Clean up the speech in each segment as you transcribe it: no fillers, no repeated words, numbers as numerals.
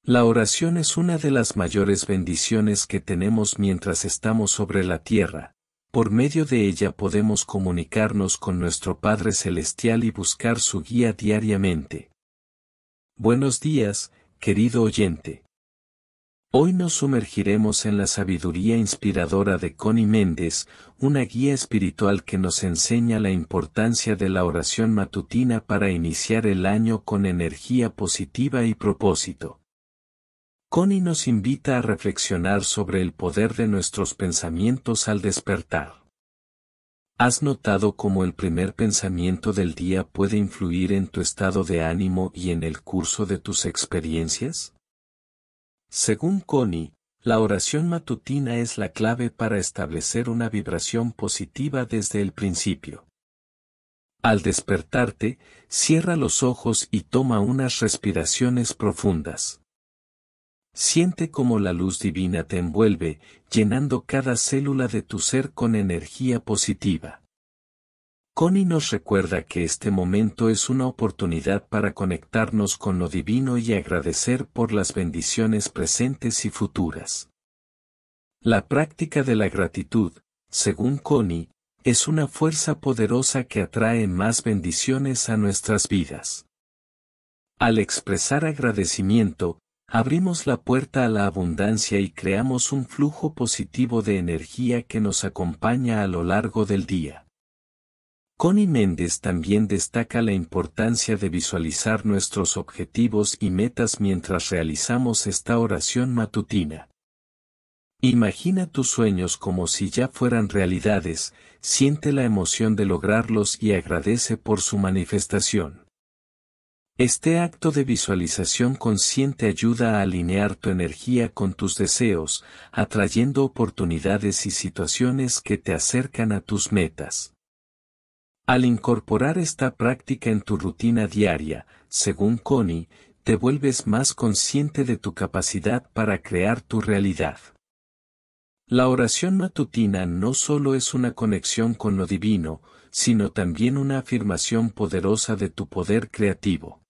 La oración es una de las mayores bendiciones que tenemos mientras estamos sobre la tierra. Por medio de ella podemos comunicarnos con nuestro Padre Celestial y buscar su guía diariamente. Buenos días, querido oyente. Hoy nos sumergiremos en la sabiduría inspiradora de Connie Méndez, una guía espiritual que nos enseña la importancia de la oración matutina para iniciar el año con energía positiva y propósito. Connie nos invita a reflexionar sobre el poder de nuestros pensamientos al despertar. ¿Has notado cómo el primer pensamiento del día puede influir en tu estado de ánimo y en el curso de tus experiencias? Según Connie, la oración matutina es la clave para establecer una vibración positiva desde el principio. Al despertarte, cierra los ojos y toma unas respiraciones profundas. Siente cómo la luz divina te envuelve, llenando cada célula de tu ser con energía positiva. Connie nos recuerda que este momento es una oportunidad para conectarnos con lo divino y agradecer por las bendiciones presentes y futuras. La práctica de la gratitud, según Connie, es una fuerza poderosa que atrae más bendiciones a nuestras vidas. Al expresar agradecimiento, abrimos la puerta a la abundancia y creamos un flujo positivo de energía que nos acompaña a lo largo del día. Connie Méndez también destaca la importancia de visualizar nuestros objetivos y metas mientras realizamos esta oración matutina. Imagina tus sueños como si ya fueran realidades, siente la emoción de lograrlos y agradece por su manifestación. Este acto de visualización consciente ayuda a alinear tu energía con tus deseos, atrayendo oportunidades y situaciones que te acercan a tus metas. Al incorporar esta práctica en tu rutina diaria, según Connie, te vuelves más consciente de tu capacidad para crear tu realidad. La oración matutina no solo es una conexión con lo divino, sino también una afirmación poderosa de tu poder creativo.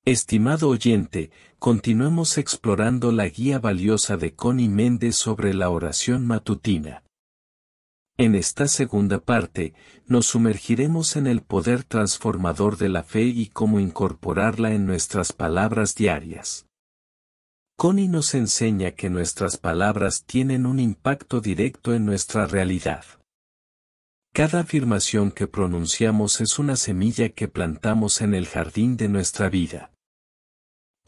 Estimado oyente, continuemos explorando la guía valiosa de Connie Méndez sobre la oración matutina. En esta segunda parte, nos sumergiremos en el poder transformador de la fe y cómo incorporarla en nuestras palabras diarias. Connie nos enseña que nuestras palabras tienen un impacto directo en nuestra realidad. Cada afirmación que pronunciamos es una semilla que plantamos en el jardín de nuestra vida.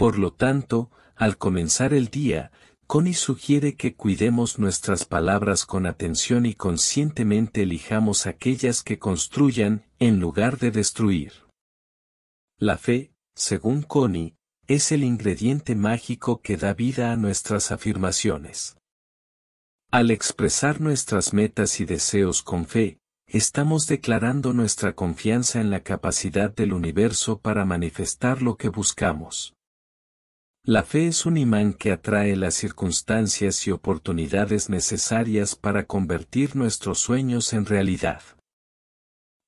Por lo tanto, al comenzar el día, Connie sugiere que cuidemos nuestras palabras con atención y conscientemente elijamos aquellas que construyan, en lugar de destruir. La fe, según Connie, es el ingrediente mágico que da vida a nuestras afirmaciones. Al expresar nuestras metas y deseos con fe, estamos declarando nuestra confianza en la capacidad del universo para manifestar lo que buscamos. La fe es un imán que atrae las circunstancias y oportunidades necesarias para convertir nuestros sueños en realidad.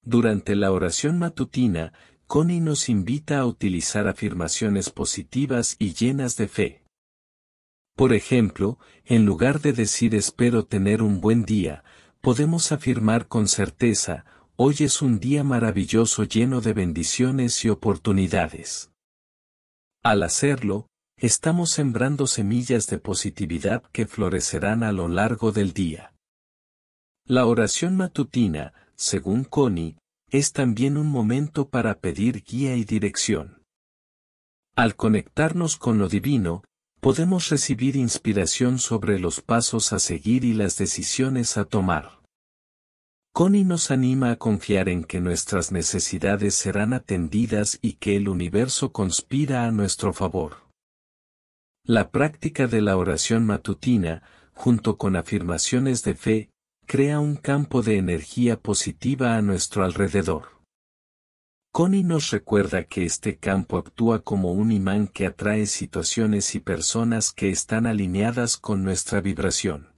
Durante la oración matutina, Connie nos invita a utilizar afirmaciones positivas y llenas de fe. Por ejemplo, en lugar de decir espero tener un buen día, podemos afirmar con certeza, hoy es un día maravilloso lleno de bendiciones y oportunidades. Al hacerlo, estamos sembrando semillas de positividad que florecerán a lo largo del día. La oración matutina, según Connie, es también un momento para pedir guía y dirección. Al conectarnos con lo divino, podemos recibir inspiración sobre los pasos a seguir y las decisiones a tomar. Connie nos anima a confiar en que nuestras necesidades serán atendidas y que el universo conspira a nuestro favor. La práctica de la oración matutina, junto con afirmaciones de fe, crea un campo de energía positiva a nuestro alrededor. Connie nos recuerda que este campo actúa como un imán que atrae situaciones y personas que están alineadas con nuestra vibración.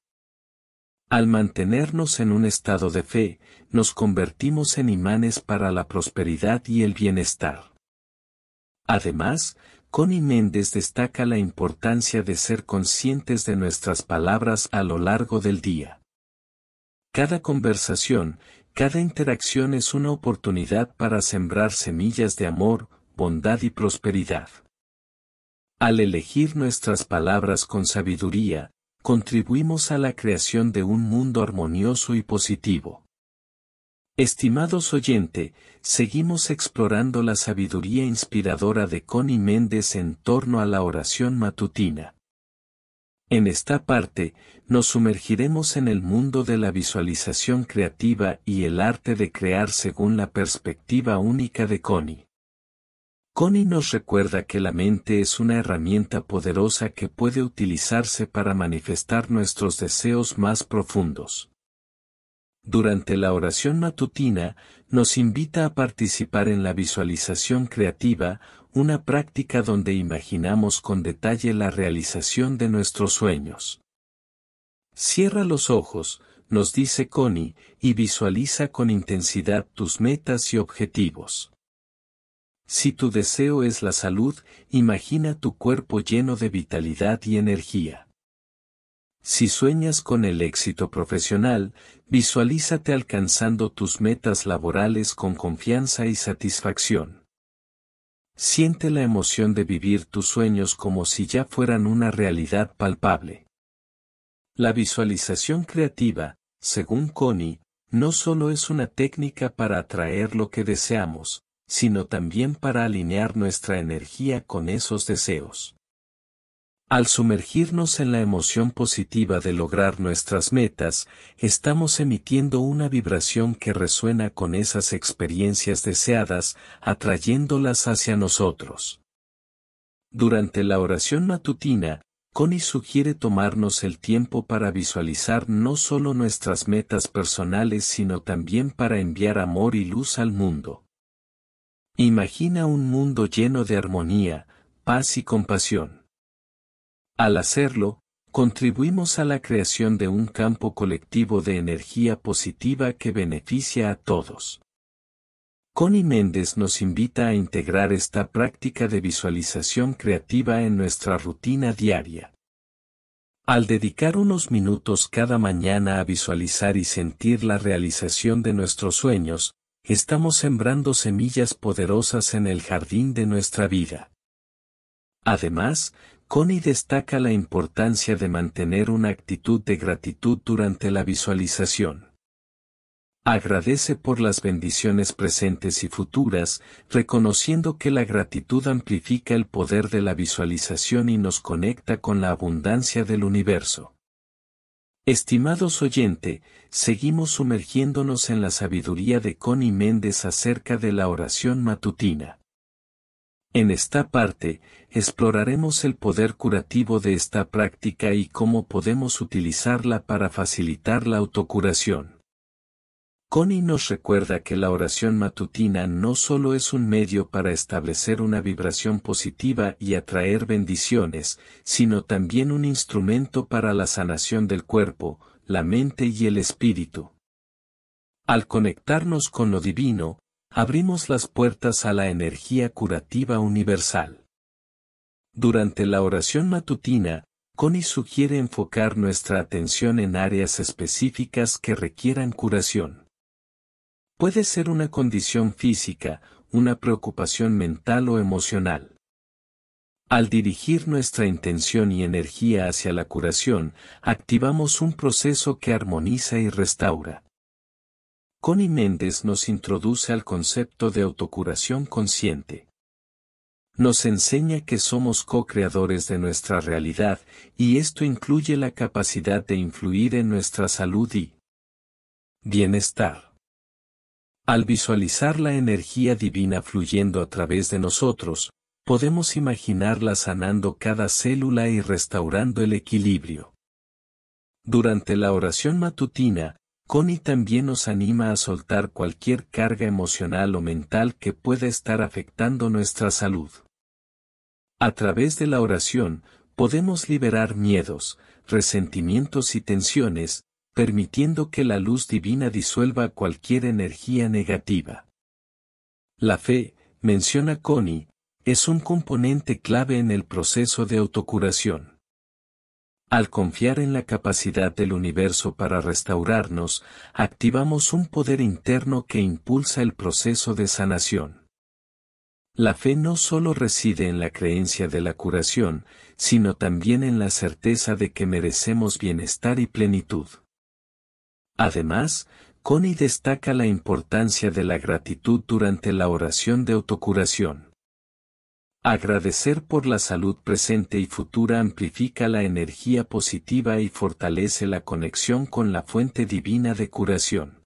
Al mantenernos en un estado de fe, nos convertimos en imanes para la prosperidad y el bienestar. Además, Connie Méndez destaca la importancia de ser conscientes de nuestras palabras a lo largo del día. Cada conversación, cada interacción es una oportunidad para sembrar semillas de amor, bondad y prosperidad. Al elegir nuestras palabras con sabiduría, contribuimos a la creación de un mundo armonioso y positivo. Estimados oyentes, seguimos explorando la sabiduría inspiradora de Connie Méndez en torno a la oración matutina. En esta parte, nos sumergiremos en el mundo de la visualización creativa y el arte de crear según la perspectiva única de Connie. Connie nos recuerda que la mente es una herramienta poderosa que puede utilizarse para manifestar nuestros deseos más profundos. Durante la oración matutina, nos invita a participar en la visualización creativa, una práctica donde imaginamos con detalle la realización de nuestros sueños. Cierra los ojos, nos dice Connie, y visualiza con intensidad tus metas y objetivos. Si tu deseo es la salud, imagina tu cuerpo lleno de vitalidad y energía. Si sueñas con el éxito profesional, visualízate alcanzando tus metas laborales con confianza y satisfacción. Siente la emoción de vivir tus sueños como si ya fueran una realidad palpable. La visualización creativa, según Connie, no solo es una técnica para atraer lo que deseamos, sino también para alinear nuestra energía con esos deseos. Al sumergirnos en la emoción positiva de lograr nuestras metas, estamos emitiendo una vibración que resuena con esas experiencias deseadas, atrayéndolas hacia nosotros. Durante la oración matutina, Connie sugiere tomarnos el tiempo para visualizar no solo nuestras metas personales sino también para enviar amor y luz al mundo. Imagina un mundo lleno de armonía, paz y compasión. Al hacerlo, contribuimos a la creación de un campo colectivo de energía positiva que beneficia a todos. Connie Méndez nos invita a integrar esta práctica de visualización creativa en nuestra rutina diaria. Al dedicar unos minutos cada mañana a visualizar y sentir la realización de nuestros sueños, estamos sembrando semillas poderosas en el jardín de nuestra vida. Además, Connie destaca la importancia de mantener una actitud de gratitud durante la visualización. Agradece por las bendiciones presentes y futuras, reconociendo que la gratitud amplifica el poder de la visualización y nos conecta con la abundancia del universo. Estimados oyentes, seguimos sumergiéndonos en la sabiduría de Connie Méndez acerca de la oración matutina. En esta parte, exploraremos el poder curativo de esta práctica y cómo podemos utilizarla para facilitar la autocuración. Connie nos recuerda que la oración matutina no solo es un medio para establecer una vibración positiva y atraer bendiciones, sino también un instrumento para la sanación del cuerpo, la mente y el espíritu. Al conectarnos con lo divino, abrimos las puertas a la energía curativa universal. Durante la oración matutina, Connie sugiere enfocar nuestra atención en áreas específicas que requieran curación. Puede ser una condición física, una preocupación mental o emocional. Al dirigir nuestra intención y energía hacia la curación, activamos un proceso que armoniza y restaura. Connie Méndez nos introduce al concepto de autocuración consciente. Nos enseña que somos co-creadores de nuestra realidad, y esto incluye la capacidad de influir en nuestra salud y bienestar. Al visualizar la energía divina fluyendo a través de nosotros, podemos imaginarla sanando cada célula y restaurando el equilibrio. Durante la oración matutina, Connie también nos anima a soltar cualquier carga emocional o mental que pueda estar afectando nuestra salud. A través de la oración, podemos liberar miedos, resentimientos y tensiones, permitiendo que la luz divina disuelva cualquier energía negativa. La fe, menciona Connie, es un componente clave en el proceso de autocuración. Al confiar en la capacidad del universo para restaurarnos, activamos un poder interno que impulsa el proceso de sanación. La fe no solo reside en la creencia de la curación, sino también en la certeza de que merecemos bienestar y plenitud. Además, Connie destaca la importancia de la gratitud durante la oración de autocuración. Agradecer por la salud presente y futura amplifica la energía positiva y fortalece la conexión con la fuente divina de curación.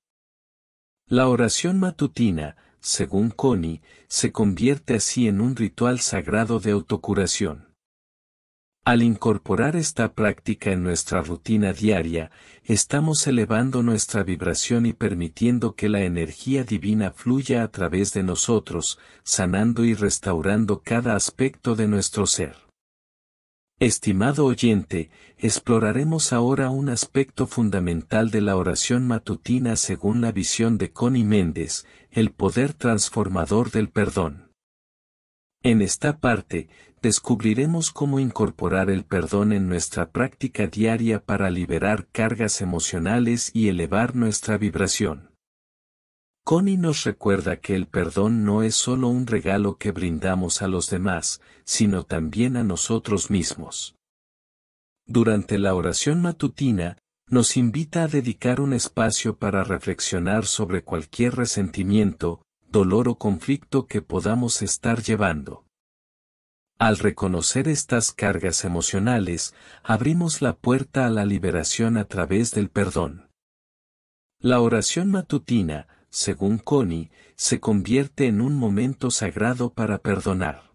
La oración matutina, según Connie, se convierte así en un ritual sagrado de autocuración. Al incorporar esta práctica en nuestra rutina diaria, estamos elevando nuestra vibración y permitiendo que la energía divina fluya a través de nosotros, sanando y restaurando cada aspecto de nuestro ser. Estimado oyente, exploraremos ahora un aspecto fundamental de la oración matutina según la visión de Connie Méndez, el poder transformador del perdón. En esta parte, descubriremos cómo incorporar el perdón en nuestra práctica diaria para liberar cargas emocionales y elevar nuestra vibración. Connie nos recuerda que el perdón no es solo un regalo que brindamos a los demás, sino también a nosotros mismos. Durante la oración matutina, nos invita a dedicar un espacio para reflexionar sobre cualquier resentimiento, dolor o conflicto que podamos estar llevando. Al reconocer estas cargas emocionales, abrimos la puerta a la liberación a través del perdón. La oración matutina, según Connie, se convierte en un momento sagrado para perdonar.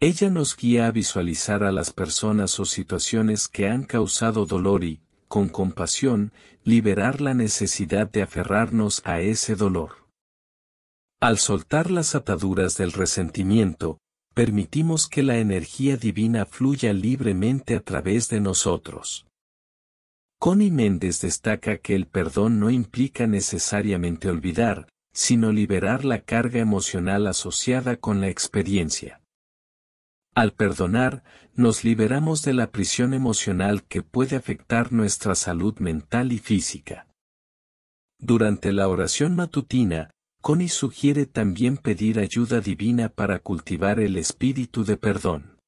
Ella nos guía a visualizar a las personas o situaciones que han causado dolor y, con compasión, liberar la necesidad de aferrarnos a ese dolor. Al soltar las ataduras del resentimiento, permitimos que la energía divina fluya libremente a través de nosotros. Connie Méndez destaca que el perdón no implica necesariamente olvidar, sino liberar la carga emocional asociada con la experiencia. Al perdonar, nos liberamos de la prisión emocional que puede afectar nuestra salud mental y física. Durante la oración matutina, Connie sugiere también pedir ayuda divina para cultivar el espíritu de perdón.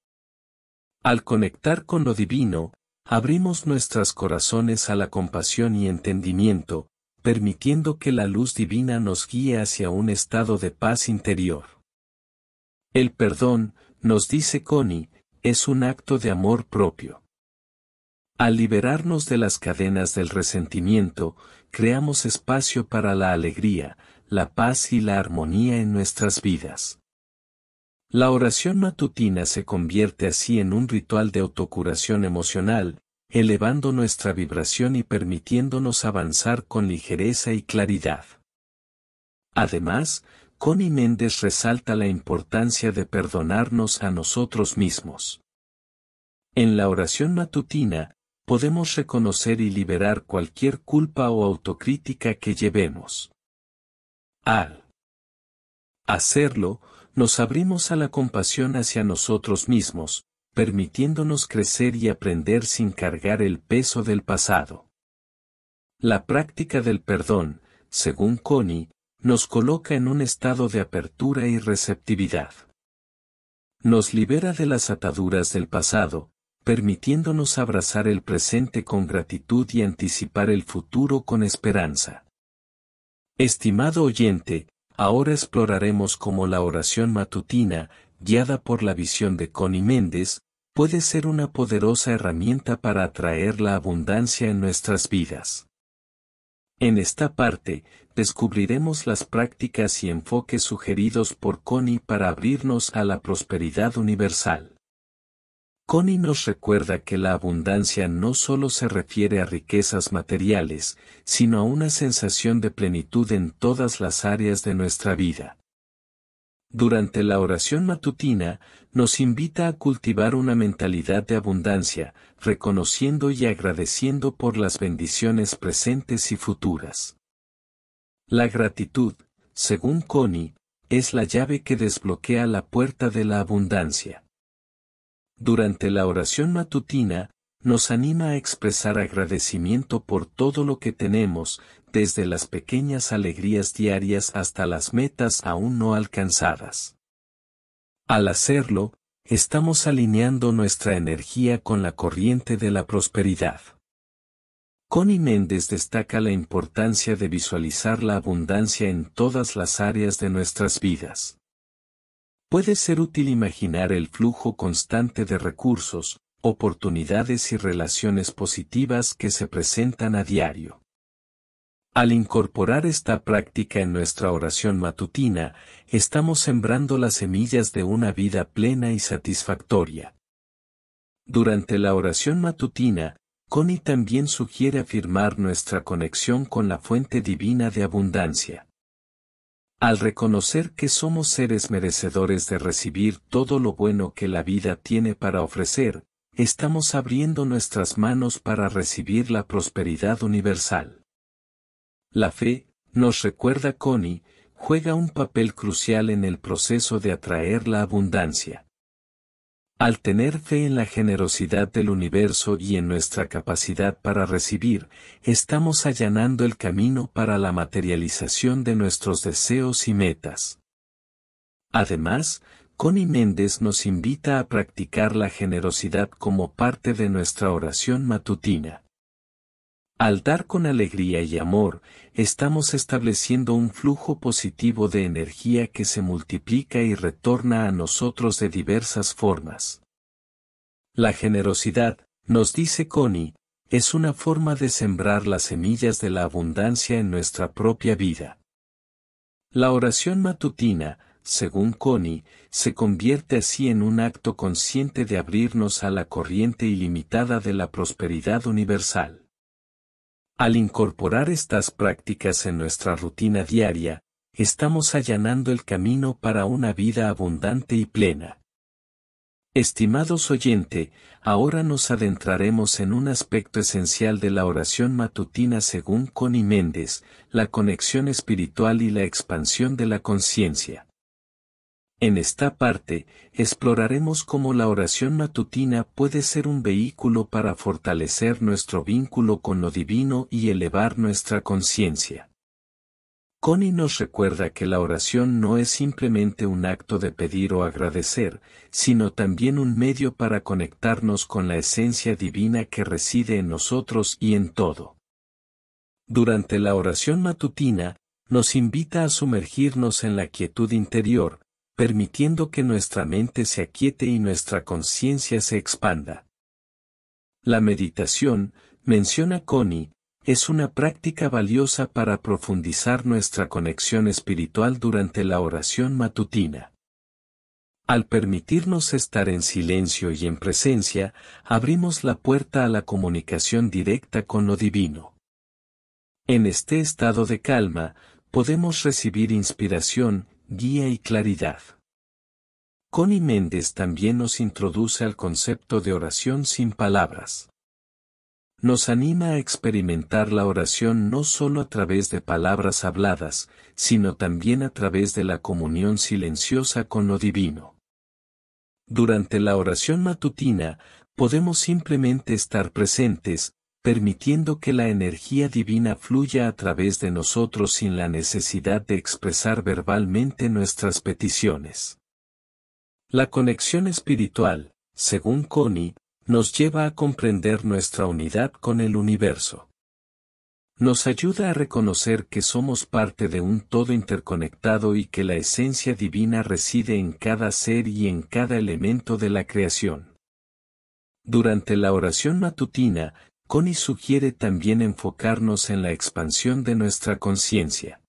Al conectar con lo divino, abrimos nuestros corazones a la compasión y entendimiento, permitiendo que la luz divina nos guíe hacia un estado de paz interior. El perdón, nos dice Connie, es un acto de amor propio. Al liberarnos de las cadenas del resentimiento, creamos espacio para la alegría, la paz y la armonía en nuestras vidas. La oración matutina se convierte así en un ritual de autocuración emocional, elevando nuestra vibración y permitiéndonos avanzar con ligereza y claridad. Además, Connie Méndez resalta la importancia de perdonarnos a nosotros mismos. En la oración matutina, podemos reconocer y liberar cualquier culpa o autocrítica que llevemos. Al hacerlo, nos abrimos a la compasión hacia nosotros mismos, permitiéndonos crecer y aprender sin cargar el peso del pasado. La práctica del perdón, según Connie, nos coloca en un estado de apertura y receptividad. Nos libera de las ataduras del pasado, permitiéndonos abrazar el presente con gratitud y anticipar el futuro con esperanza. Estimado oyente, ahora exploraremos cómo la oración matutina, guiada por la visión de Connie Méndez, puede ser una poderosa herramienta para atraer la abundancia en nuestras vidas. En esta parte, descubriremos las prácticas y enfoques sugeridos por Connie para abrirnos a la prosperidad universal. Connie nos recuerda que la abundancia no solo se refiere a riquezas materiales, sino a una sensación de plenitud en todas las áreas de nuestra vida. Durante la oración matutina, nos invita a cultivar una mentalidad de abundancia, reconociendo y agradeciendo por las bendiciones presentes y futuras. La gratitud, según Connie, es la llave que desbloquea la puerta de la abundancia. Durante la oración matutina, nos anima a expresar agradecimiento por todo lo que tenemos, desde las pequeñas alegrías diarias hasta las metas aún no alcanzadas. Al hacerlo, estamos alineando nuestra energía con la corriente de la prosperidad. Connie Méndez destaca la importancia de visualizar la abundancia en todas las áreas de nuestras vidas. Puede ser útil imaginar el flujo constante de recursos, oportunidades y relaciones positivas que se presentan a diario. Al incorporar esta práctica en nuestra oración matutina, estamos sembrando las semillas de una vida plena y satisfactoria. Durante la oración matutina, Connie también sugiere afirmar nuestra conexión con la fuente divina de abundancia. Al reconocer que somos seres merecedores de recibir todo lo bueno que la vida tiene para ofrecer, estamos abriendo nuestras manos para recibir la prosperidad universal. La fe, nos recuerda Connie, juega un papel crucial en el proceso de atraer la abundancia. Al tener fe en la generosidad del universo y en nuestra capacidad para recibir, estamos allanando el camino para la materialización de nuestros deseos y metas. Además, Connie Méndez nos invita a practicar la generosidad como parte de nuestra oración matutina. Al dar con alegría y amor, estamos estableciendo un flujo positivo de energía que se multiplica y retorna a nosotros de diversas formas. La generosidad, nos dice Connie, es una forma de sembrar las semillas de la abundancia en nuestra propia vida. La oración matutina, según Connie, se convierte así en un acto consciente de abrirnos a la corriente ilimitada de la prosperidad universal. Al incorporar estas prácticas en nuestra rutina diaria, estamos allanando el camino para una vida abundante y plena. Estimados oyentes, ahora nos adentraremos en un aspecto esencial de la oración matutina según Connie Méndez, la conexión espiritual y la expansión de la conciencia. En esta parte, exploraremos cómo la oración matutina puede ser un vehículo para fortalecer nuestro vínculo con lo divino y elevar nuestra conciencia. Connie nos recuerda que la oración no es simplemente un acto de pedir o agradecer, sino también un medio para conectarnos con la esencia divina que reside en nosotros y en todo. Durante la oración matutina, nos invita a sumergirnos en la quietud interior, permitiendo que nuestra mente se aquiete y nuestra conciencia se expanda. La meditación, menciona Connie, es una práctica valiosa para profundizar nuestra conexión espiritual durante la oración matutina. Al permitirnos estar en silencio y en presencia, abrimos la puerta a la comunicación directa con lo divino. En este estado de calma, podemos recibir inspiración, guía y claridad. Connie Méndez también nos introduce al concepto de oración sin palabras. Nos anima a experimentar la oración no solo a través de palabras habladas, sino también a través de la comunión silenciosa con lo divino. Durante la oración matutina, podemos simplemente estar presentes, permitiendo que la energía divina fluya a través de nosotros sin la necesidad de expresar verbalmente nuestras peticiones. La conexión espiritual, según Connie, nos lleva a comprender nuestra unidad con el universo. Nos ayuda a reconocer que somos parte de un todo interconectado y que la esencia divina reside en cada ser y en cada elemento de la creación. Durante la oración matutina, Connie sugiere también enfocarnos en la expansión de nuestra conciencia.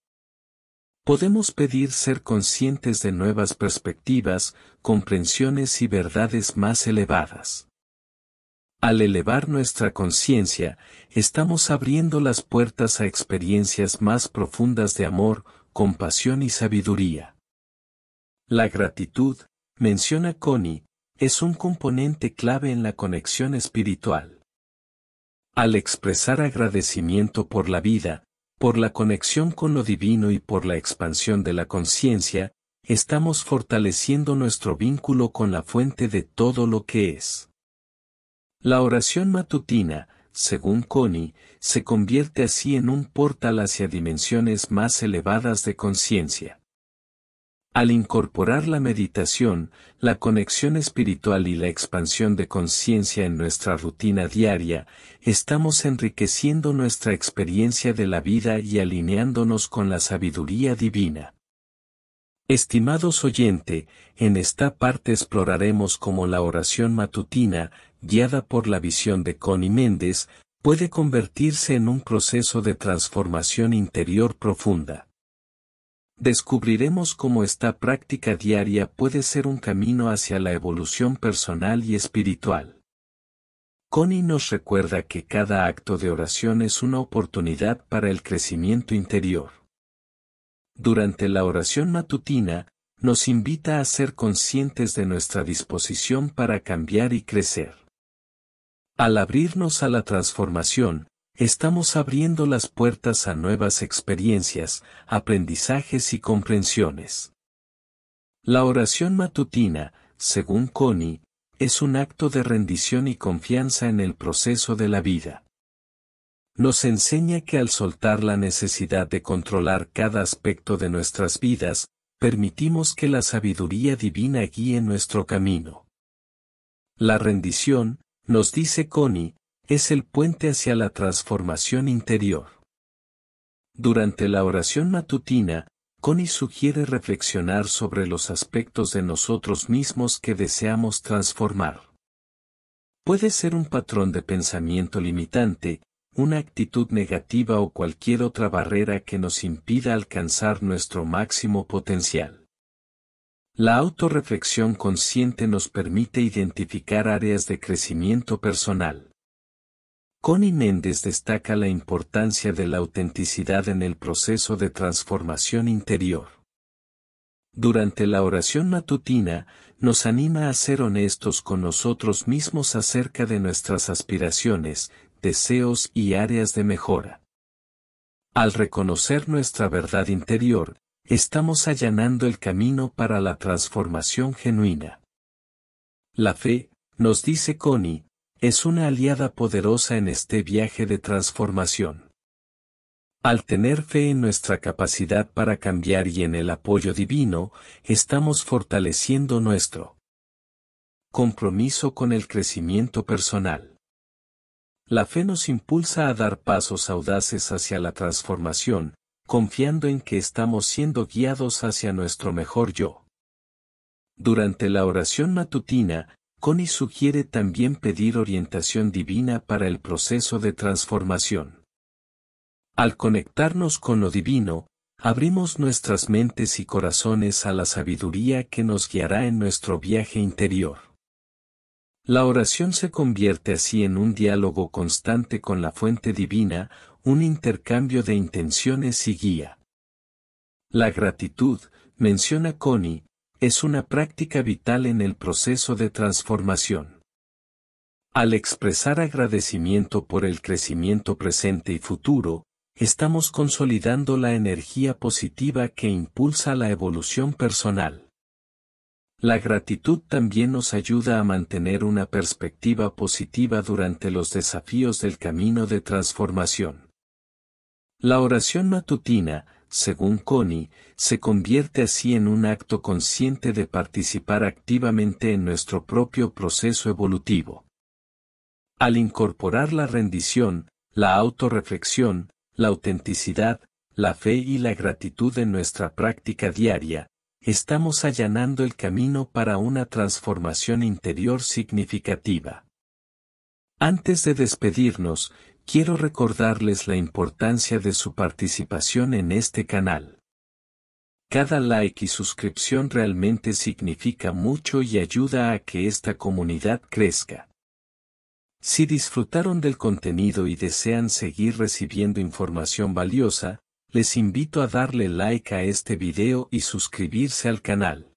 Podemos pedir ser conscientes de nuevas perspectivas, comprensiones y verdades más elevadas. Al elevar nuestra conciencia, estamos abriendo las puertas a experiencias más profundas de amor, compasión y sabiduría. La gratitud, menciona Connie, es un componente clave en la conexión espiritual. Al expresar agradecimiento por la vida, por la conexión con lo divino y por la expansión de la conciencia, estamos fortaleciendo nuestro vínculo con la fuente de todo lo que es. La oración matutina, según Connie, se convierte así en un portal hacia dimensiones más elevadas de conciencia. Al incorporar la meditación, la conexión espiritual y la expansión de conciencia en nuestra rutina diaria, estamos enriqueciendo nuestra experiencia de la vida y alineándonos con la sabiduría divina. Estimados oyente, en esta parte exploraremos cómo la oración matutina, guiada por la visión de Connie Méndez, puede convertirse en un proceso de transformación interior profunda. Descubriremos cómo esta práctica diaria puede ser un camino hacia la evolución personal y espiritual. Connie nos recuerda que cada acto de oración es una oportunidad para el crecimiento interior. Durante la oración matutina, nos invita a ser conscientes de nuestra disposición para cambiar y crecer. Al abrirnos a la transformación, estamos abriendo las puertas a nuevas experiencias, aprendizajes y comprensiones. La oración matutina, según Connie, es un acto de rendición y confianza en el proceso de la vida. Nos enseña que al soltar la necesidad de controlar cada aspecto de nuestras vidas, permitimos que la sabiduría divina guíe nuestro camino. La rendición, nos dice Connie, es el puente hacia la transformación interior. Durante la oración matutina, Connie sugiere reflexionar sobre los aspectos de nosotros mismos que deseamos transformar. Puede ser un patrón de pensamiento limitante, una actitud negativa o cualquier otra barrera que nos impida alcanzar nuestro máximo potencial. La autorreflexión consciente nos permite identificar áreas de crecimiento personal. Connie Méndez destaca la importancia de la autenticidad en el proceso de transformación interior. Durante la oración matutina, nos anima a ser honestos con nosotros mismos acerca de nuestras aspiraciones, deseos y áreas de mejora. Al reconocer nuestra verdad interior, estamos allanando el camino para la transformación genuina. La fe, nos dice Connie, es una aliada poderosa en este viaje de transformación. Al tener fe en nuestra capacidad para cambiar y en el apoyo divino, estamos fortaleciendo nuestro compromiso con el crecimiento personal. La fe nos impulsa a dar pasos audaces hacia la transformación, confiando en que estamos siendo guiados hacia nuestro mejor yo. Durante la oración matutina, Connie sugiere también pedir orientación divina para el proceso de transformación. Al conectarnos con lo divino, abrimos nuestras mentes y corazones a la sabiduría que nos guiará en nuestro viaje interior. La oración se convierte así en un diálogo constante con la fuente divina, un intercambio de intenciones y guía. La gratitud, menciona Connie, es una práctica vital en el proceso de transformación. Al expresar agradecimiento por el crecimiento presente y futuro, estamos consolidando la energía positiva que impulsa la evolución personal. La gratitud también nos ayuda a mantener una perspectiva positiva durante los desafíos del camino de transformación. La oración matutina, según Connie, se convierte así en un acto consciente de participar activamente en nuestro propio proceso evolutivo. Al incorporar la rendición, la autorreflexión, la autenticidad, la fe y la gratitud en nuestra práctica diaria, estamos allanando el camino para una transformación interior significativa. Antes de despedirnos, quiero recordarles la importancia de su participación en este canal. Cada like y suscripción realmente significa mucho y ayuda a que esta comunidad crezca. Si disfrutaron del contenido y desean seguir recibiendo información valiosa, les invito a darle like a este video y suscribirse al canal.